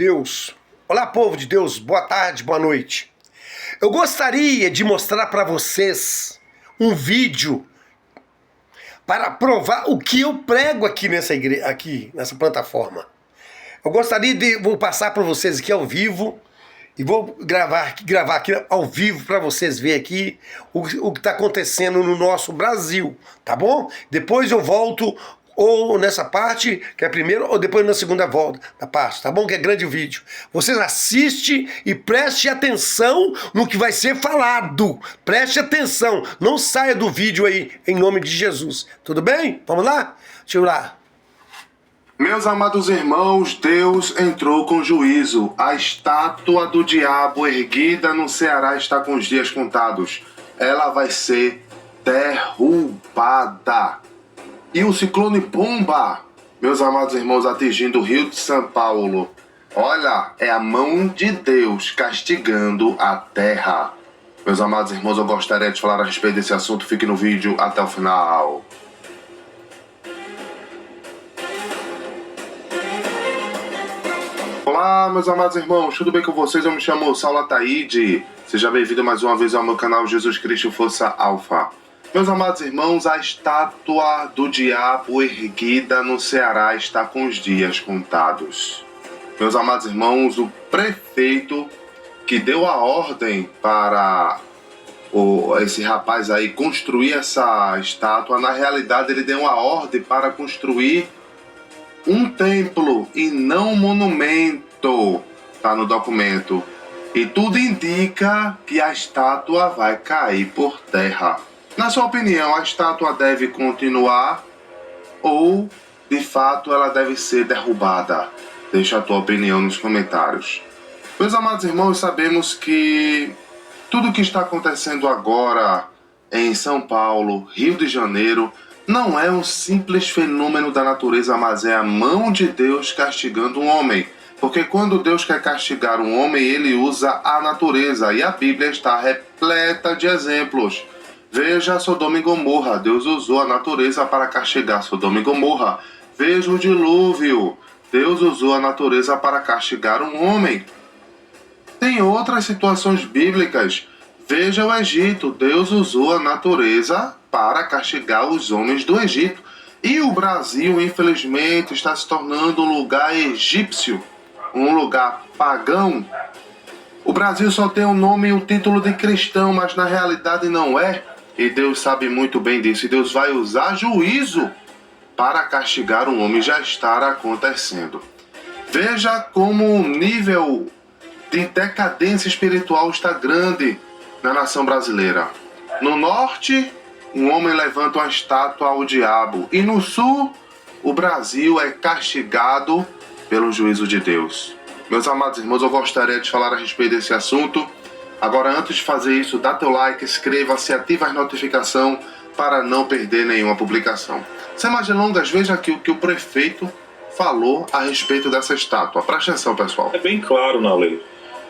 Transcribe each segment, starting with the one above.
Deus. Olá, povo de Deus, boa tarde, boa noite. Eu gostaria de mostrar para vocês um vídeo para provar o que eu prego aqui nessa igreja, aqui nessa plataforma. Vou passar para vocês aqui ao vivo e vou gravar aqui ao vivo para vocês verem aqui o que está acontecendo no nosso Brasil, tá bom? Depois eu volto ou nessa parte, que é a primeira, ou depois na segunda volta da parte, tá bom? Que é grande o vídeo. Vocês assistem e preste atenção no que vai ser falado. Preste atenção, não saia do vídeo aí, em nome de Jesus. Tudo bem? Vamos lá? Deixa eu ir lá. Meus amados irmãos, Deus entrou com juízo. A estátua do diabo erguida no Ceará está com os dias contados. Ela vai ser derrubada. E o ciclone Pomba, meus amados irmãos, atingindo o Rio de São Paulo. Olha, é a mão de Deus castigando a terra. Meus amados irmãos, eu gostaria de falar a respeito desse assunto. Fique no vídeo até o final. Olá, meus amados irmãos, tudo bem com vocês? Eu me chamo Saulo Ataíde. Seja bem-vindo mais uma vez ao meu canal Jesus Cristo Força Alfa. Meus amados irmãos, a estátua do diabo erguida no Ceará está com os dias contados. Meus amados irmãos, o prefeito que deu a ordem para esse rapaz aí construir essa estátua, na realidade ele deu a ordem para construir um templo e não um monumento, tá no documento. E tudo indica que a estátua vai cair por terra. Na sua opinião, a estátua deve continuar ou, de fato, ela deve ser derrubada? Deixa a tua opinião nos comentários. Meus amados irmãos, sabemos que tudo o que está acontecendo agora em São Paulo, Rio de Janeiro, não é um simples fenômeno da natureza, mas é a mão de Deus castigando um homem. Porque quando Deus quer castigar um homem, ele usa a natureza. E a Bíblia está repleta de exemplos. Veja Sodoma e Gomorra. Deus usou a natureza para castigar Sodoma e Gomorra. Veja o dilúvio. Deus usou a natureza para castigar um homem. Tem outras situações bíblicas. Veja o Egito. Deus usou a natureza para castigar os homens do Egito. E o Brasil, infelizmente, está se tornando um lugar egípcio, um lugar pagão. O Brasil só tem um nome e um título de cristão, mas na realidade não é. E Deus sabe muito bem disso. E Deus vai usar juízo para castigar um homem. Já está acontecendo. Veja como o nível de decadência espiritual está grande na nação brasileira. No norte, um homem levanta uma estátua ao diabo. E no sul, o Brasil é castigado pelo juízo de Deus. Meus amados irmãos, eu gostaria de falar a respeito desse assunto. Agora, antes de fazer isso, dá teu like, inscreva-se, ativa as notificações para não perder nenhuma publicação. Sem mais delongas, veja aqui o que o prefeito falou a respeito dessa estátua. Preste atenção, pessoal. É bem claro na lei.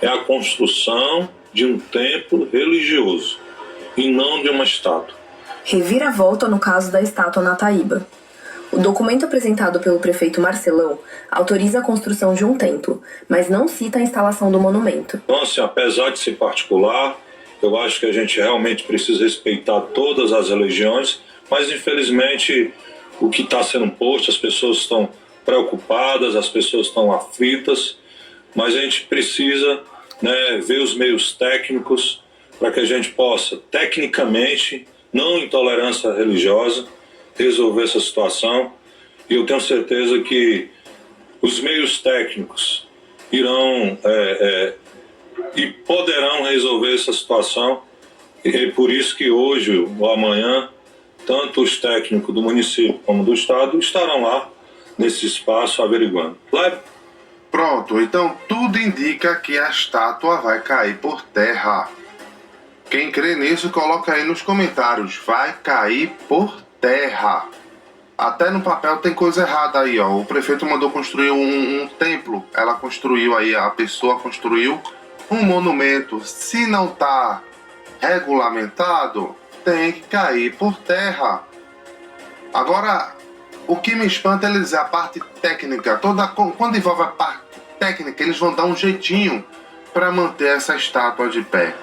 É a construção de um templo religioso e não de uma estátua. Reviravolta no caso da estátua na Taíba. O documento apresentado pelo prefeito Marcelão autoriza a construção de um templo, mas não cita a instalação do monumento. Então, assim, apesar de ser particular, eu acho que a gente realmente precisa respeitar todas as religiões, mas infelizmente o que está sendo posto, as pessoas estão preocupadas, as pessoas estão aflitas, mas a gente precisa, ver os meios técnicos para que a gente possa, tecnicamente, não intolerância religiosa, resolver essa situação. E eu tenho certeza que os meios técnicos irão e poderão resolver essa situação. E é por isso que hoje ou amanhã, tanto os técnicos do município como do estado estarão lá nesse espaço averiguando. Pronto, então tudo indica que a estátua vai cair por terra. Quem crê nisso, coloca aí nos comentários. Vai cair por terra. Até no papel tem coisa errada aí, ó. O prefeito mandou construir um templo. Ela construiu aí, a pessoa construiu um monumento. Se não tá regulamentado, tem que cair por terra. Agora, o que me espanta é eles dizer a parte técnica. Quando envolve a parte técnica, eles vão dar um jeitinho para manter essa estátua de pé.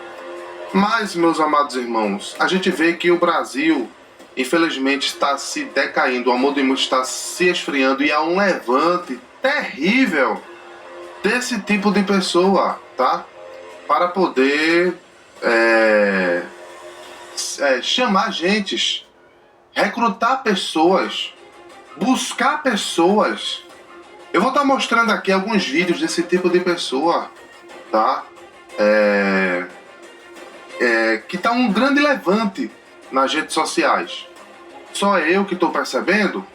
Mas, meus amados irmãos, a gente vê que o Brasil, infelizmente, está se decaindo, o amor de muitos está se esfriando e há um levante terrível desse tipo de pessoa, tá? Para poder chamar gentes, recrutar pessoas, buscar pessoas. Eu vou estar mostrando aqui alguns vídeos desse tipo de pessoa, tá? Que tá um grande levante nas redes sociais. Só eu que estou percebendo?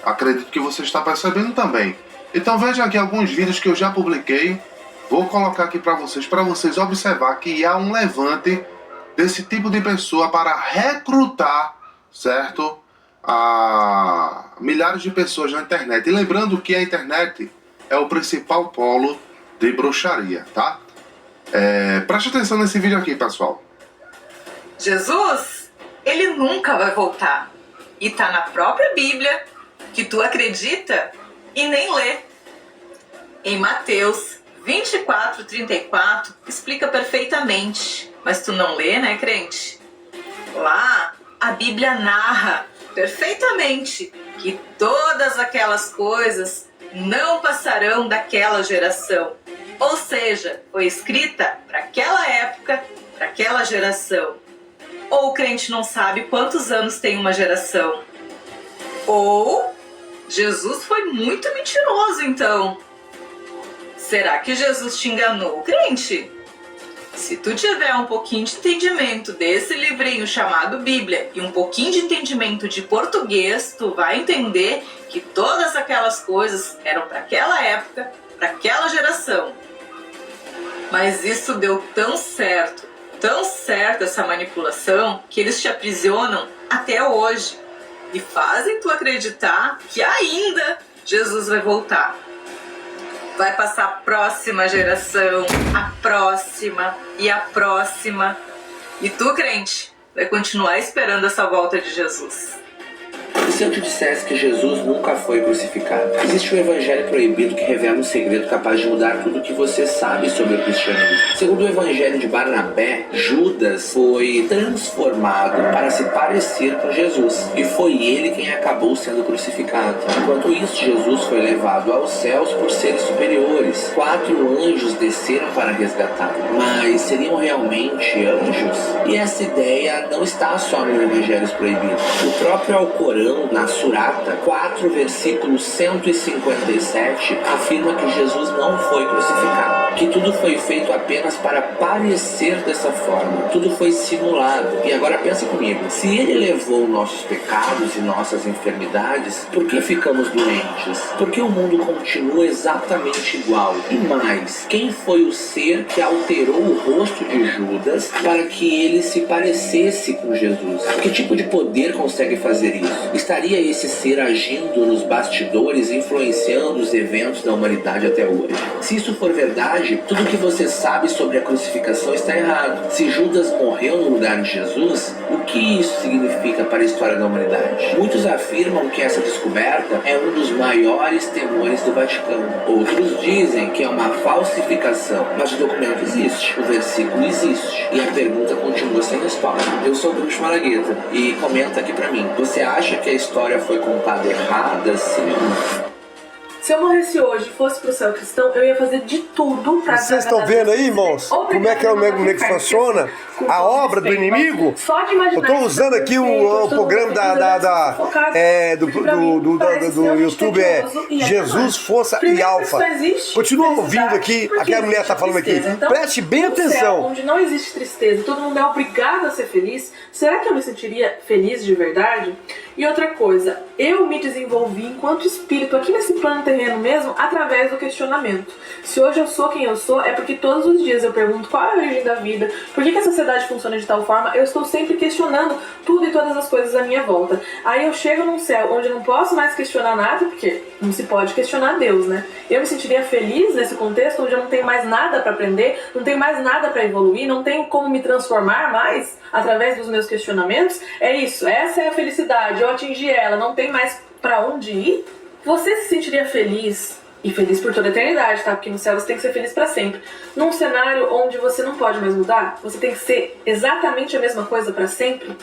Acredito que você está percebendo também. Então veja aqui alguns vídeos que eu já publiquei. Vou colocar aqui para vocês observar que há um levante desse tipo de pessoa para recrutar, certo? Milhares de pessoas na internet. E lembrando que a internet é o principal polo de bruxaria, tá? Preste atenção nesse vídeo aqui, pessoal. Jesus, ele nunca vai voltar. E tá na própria Bíblia, que tu acredita e nem lê. Em Mateus 24:34 explica perfeitamente. Mas tu não lê, né, crente? Lá, a Bíblia narra perfeitamente que todas aquelas coisas não passarão daquela geração. Ou seja, foi escrita para aquela época, para aquela geração. Ou o crente não sabe quantos anos tem uma geração. Ou Jesus foi muito mentiroso, então. Será que Jesus te enganou, crente? Se tu tiver um pouquinho de entendimento desse livrinho chamado Bíblia e um pouquinho de entendimento de português, tu vai entender que todas aquelas coisas eram para aquela época, para aquela geração. Mas isso deu tão certo essa manipulação, que eles te aprisionam até hoje e fazem tu acreditar que ainda Jesus vai voltar. Vai passar a próxima geração, a próxima e a próxima. E tu, crente, vai continuar esperando essa volta de Jesus. E se eu te dissesse que Jesus nunca foi crucificado? Existe um evangelho proibido que revela um segredo capaz de mudar tudo o que você sabe sobre o cristianismo. Segundo o evangelho de Barnabé, Judas foi transformado para se parecer com Jesus. E foi ele quem acabou sendo crucificado. Enquanto isso, Jesus foi levado aos céus por seres superiores. 4 anjos desceram para resgatá-lo. Mas seriam realmente anjos? E essa ideia não está só no evangelhos proibidos. O próprio Alcorão, na Surata 4, versículo 157, afirma que Jesus não foi crucificado, que tudo foi feito apenas para parecer dessa forma, tudo foi simulado. E agora pensa comigo, se ele levou nossos pecados e nossas enfermidades, por que ficamos doentes? Por que o mundo continua exatamente igual? E mais, quem foi o ser que alterou o rosto de Judas para que ele se parecesse com Jesus? Que tipo de poder consegue fazer isso? Estaria esse ser agindo nos bastidores, influenciando os eventos da humanidade até hoje? Se isso for verdade, tudo que você sabe sobre a crucificação está errado. Se Judas morreu no lugar de Jesus, o que isso significa para a história da humanidade? Muitos afirmam que essa descoberta é um dos maiores temores do Vaticano. Outros dizem que é uma falsificação, mas o documento existe, o versículo existe, e a pergunta continua sem resposta. Eu sou o Bruxo Malagueta e comenta aqui pra mim, você acha que a história foi contada errada, sim ou não? Se eu morresse hoje e fosse pro céu cristão, eu ia fazer de tudo pra... Vocês estão vendo aí, irmãos? Como é que é o que funciona? A obra do inimigo? Eu estou usando aqui o programa do YouTube, Jesus, Força e Alfa. Continua ouvindo aqui, aquela mulher está falando aqui. Preste bem atenção. Onde não existe tristeza, todo mundo é obrigado a ser feliz, será que eu me sentiria feliz de verdade? E outra coisa, eu me desenvolvi enquanto espírito aqui nesse plano terreno mesmo, através do questionamento. Se hoje eu sou quem eu sou, é porque todos os dias eu pergunto qual é a origem da vida, por que a sociedade funciona de tal forma, eu estou sempre questionando tudo e todas as coisas à minha volta. Aí eu chego num céu onde eu não posso mais questionar nada, porque não se pode questionar Deus, né? Eu me sentiria feliz nesse contexto onde eu não tenho mais nada para aprender, não tenho mais nada para evoluir, não tenho como me transformar mais através dos meus questionamentos. É isso, essa é a felicidade, eu atingi ela, não tem mais para onde ir. Você se sentiria feliz E feliz por toda a eternidade, tá? Porque no céu você tem que ser feliz pra sempre. Num cenário onde você não pode mais mudar, você tem que ser exatamente a mesma coisa pra sempre.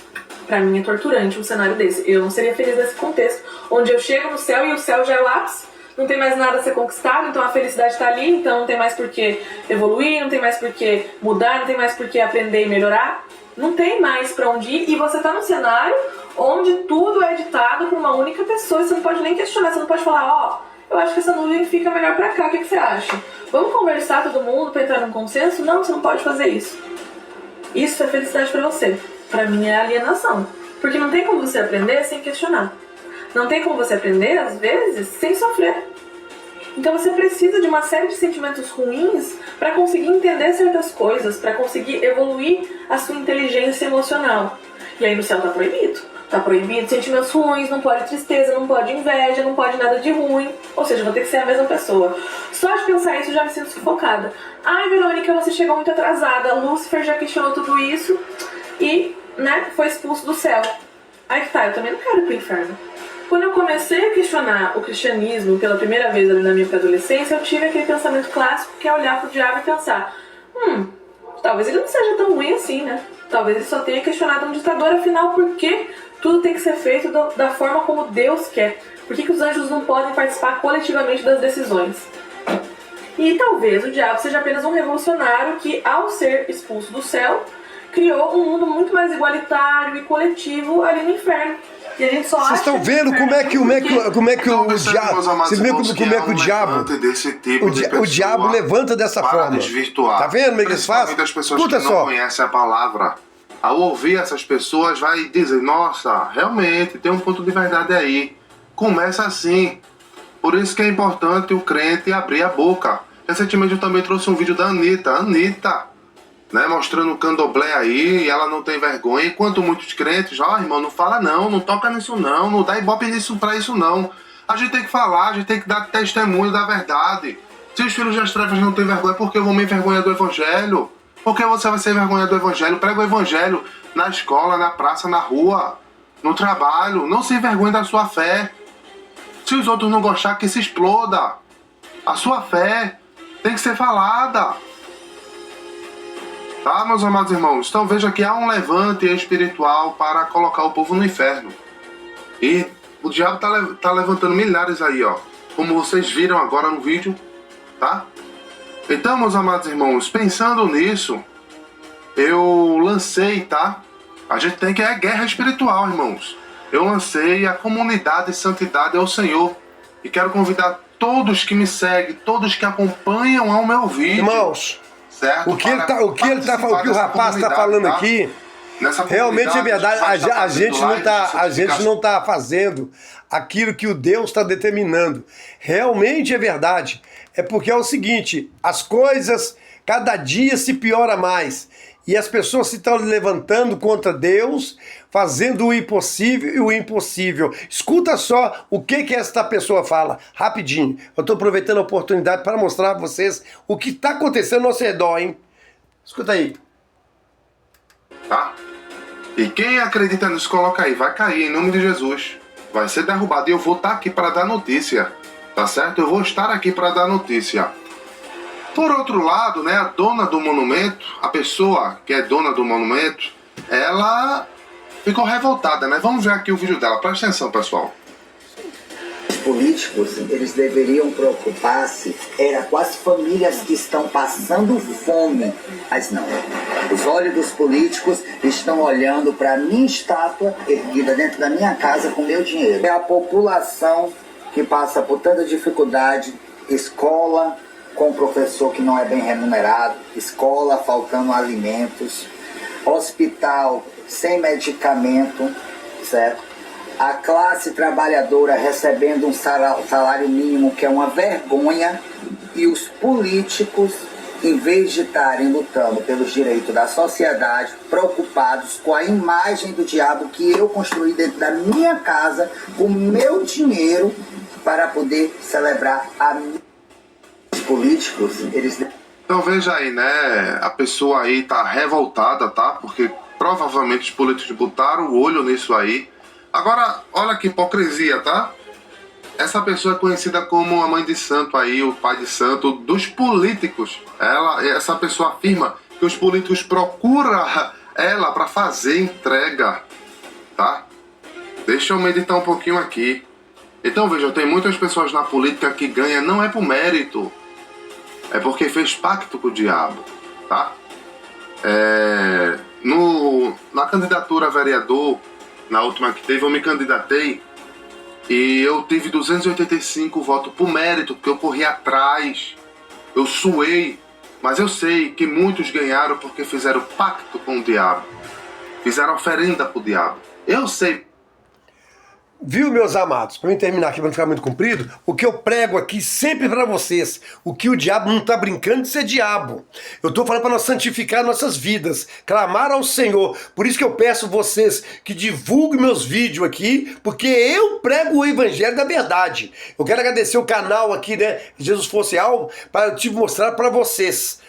Pra mim é torturante um cenário desse. Eu não seria feliz nesse contexto, onde eu chego no céu e o céu já é o ápice. Não tem mais nada a ser conquistado, então a felicidade tá ali, então não tem mais por que evoluir, não tem mais por que mudar, não tem mais por que aprender e melhorar. Não tem mais pra onde ir, e você tá num cenário onde tudo é ditado por uma única pessoa, e você não pode nem questionar, você não pode falar, ó, eu acho que essa nuvem fica melhor pra cá, o que você acha? Vamos conversar todo mundo pra entrar num consenso? Não, você não pode fazer isso. Isso é felicidade pra você. Pra mim é alienação. Porque não tem como você aprender sem questionar. Não tem como você aprender, às vezes, sem sofrer. Então você precisa de uma série de sentimentos ruins para conseguir entender certas coisas, para conseguir evoluir a sua inteligência emocional. E aí no céu tá proibido. Tá proibido sentimentos ruins, não pode tristeza, não pode inveja, não pode nada de ruim. Ou seja, vou ter que ser a mesma pessoa. Só de pensar isso eu já me sinto sufocada. Ai, Verônica, você chegou muito atrasada. Lúcifer já questionou tudo isso e, né, foi expulso do céu. Aí que tá, eu também não quero ir pro inferno. Quando eu comecei a questionar o cristianismo pela primeira vez ali na minha adolescência, eu tive aquele pensamento clássico que é olhar pro diabo e pensar, talvez ele não seja tão ruim assim, né? Talvez ele só tenha questionado um ditador, afinal, por que tudo tem que ser feito da forma como Deus quer? Por que os anjos não podem participar coletivamente das decisões? E talvez o diabo seja apenas um revolucionário que, ao ser expulso do céu, criou um mundo muito mais igualitário e coletivo ali no inferno. E a gente só Vocês estão vendo como é que o diabo, vocês veem como é que o diabo levanta dessa forma. Desvirtuar. Tá vendo como é que eles fazem? Das pessoas Escuta que só. não conhecem a palavra, ao ouvir essas pessoas, vai dizer, nossa, realmente tem um ponto de verdade aí. Começa assim. Por isso que é importante o crente abrir a boca. Recentemente eu também trouxe um vídeo da Anitta, né, mostrando o candomblé aí, e ela não tem vergonha, enquanto muitos crentes, irmão, não fala não toca nisso não dá ibope nisso pra isso não. A gente tem que falar, a gente tem que dar testemunho da verdade. Se os filhos das trevas não têm vergonha, por que eu vou me envergonhar do evangelho? Por que você vai se envergonhar do evangelho? Prega o evangelho na escola, na praça, na rua, no trabalho. Não se envergonhe da sua fé. Se os outros não gostar, que se exploda. A sua fé tem que ser falada. Tá, meus amados irmãos? Então veja que há um levante espiritual para colocar o povo no inferno. E o diabo tá levantando milhares aí, ó. Como vocês viram agora no vídeo, tá? Então, meus amados irmãos, pensando nisso, eu lancei, tá? A gente tem que é guerra espiritual, irmãos. Eu lancei a comunidade Santidade ao Senhor. E quero convidar todos que me seguem, todos que acompanham ao meu vídeo. Irmãos, certo? o que o rapaz está falando aqui, realmente é verdade. A gente não tá fazendo aquilo que o Deus está determinando. Realmente é verdade. É porque é o seguinte, as coisas cada dia se piora mais. E as pessoas se estão levantando contra Deus, fazendo o impossível e o impossível. Escuta só o que esta pessoa fala, rapidinho. Eu estou aproveitando a oportunidade para mostrar a vocês o que está acontecendo ao nosso redor, hein? Escuta aí. Tá? E quem acredita nisso, coloca aí. Vai cair em nome de Jesus. Vai ser derrubado. E eu vou estar aqui para dar notícia. Tá certo? Eu vou estar aqui para dar notícia. Por outro lado, né, a dona do monumento, a pessoa que é dona do monumento, ela ficou revoltada, né? Vamos ver aqui o vídeo dela. Presta atenção, pessoal. Os políticos, eles deveriam preocupar-se com as famílias que estão passando fome. Mas não. Os olhos dos políticos estão olhando para a minha estátua erguida dentro da minha casa com meu dinheiro. É a população que passa por tanta dificuldade, escola com professor que não é bem remunerado, escola faltando alimentos, hospital sem medicamento, certo? A classe trabalhadora recebendo um salário mínimo que é uma vergonha, e os políticos, em vez de estarem lutando pelos direitos da sociedade, preocupados com a imagem do diabo que eu construí dentro da minha casa, com meu dinheiro, para poder celebrar a minha. Os políticos, eles... Então veja aí, né? A pessoa aí tá revoltada, tá? Porque provavelmente os políticos botaram o olho nisso aí. Agora, olha que hipocrisia, tá? essa pessoa é conhecida como a mãe de santo aí, o pai de santo dos políticos. Essa pessoa afirma que os políticos procuram ela para fazer entrega, tá? Deixa eu meditar um pouquinho aqui. Então veja, tem muitas pessoas na política que ganham não é por mérito, é porque fez pacto com o diabo, tá? Na candidatura a vereador, na última que teve, eu me candidatei e eu tive 285 votos por mérito, porque eu corri atrás, eu suei, mas eu sei que muitos ganharam porque fizeram pacto com o diabo, fizeram oferenda pro diabo. Eu sei. Viu, meus amados? Para eu terminar aqui, para não ficar muito comprido, o que eu prego aqui sempre para vocês, o que o diabo não está brincando de ser diabo. Eu estou falando para nós santificar nossas vidas, clamar ao Senhor. Por isso que eu peço vocês que divulguem meus vídeos aqui, porque eu prego o evangelho da verdade. Eu quero agradecer o canal aqui, né, Jesus Fosse Alvo, para te mostrar para vocês.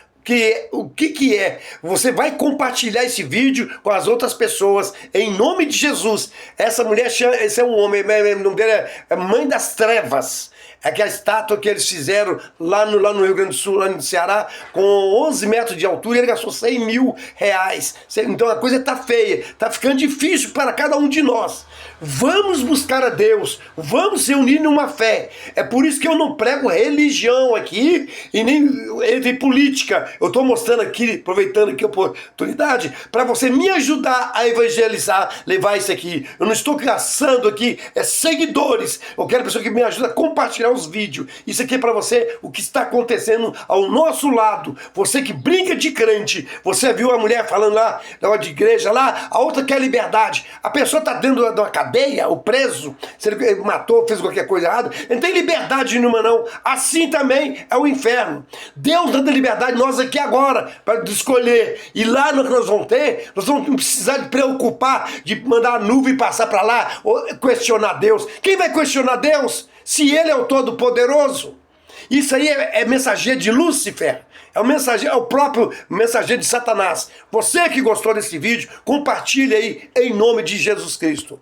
O que é? Você vai compartilhar esse vídeo com as outras pessoas, em nome de Jesus. Essa mulher, esse é um homem, o nome dele é Mãe das Trevas. É que a estátua que eles fizeram lá no Rio Grande do Sul, lá no Ceará, com 11 metros de altura, ele gastou 100 mil reais. Então a coisa tá feia, tá ficando difícil para cada um de nós. Vamos buscar a Deus, vamos se unir numa fé. É por isso que eu não prego religião aqui e nem entre política. Eu estou mostrando aqui, aproveitando aqui a oportunidade, para você me ajudar a evangelizar, levar isso aqui. Eu não estou caçando aqui seguidores. Eu quero pessoa que me ajude a compartilhar os vídeos. Isso aqui é para você, o que está acontecendo ao nosso lado. Você que brinca de crente, você viu a mulher falando lá, de igreja lá, a outra quer liberdade. A pessoa está dentro de uma cadeia, o preso, se ele matou, fez qualquer coisa errada, ele não tem liberdade nenhuma não. Assim também é o inferno. Deus dando liberdade, nós aqui agora, para escolher. E lá no que nós vamos ter, nós vamos precisar de preocupar, de mandar a nuvem passar para lá, ou questionar Deus. Quem vai questionar Deus? Se ele é o Todo-Poderoso. Isso aí é mensageiro de Lúcifer. É o próprio mensageiro de Satanás. Você que gostou desse vídeo, compartilhe aí em nome de Jesus Cristo.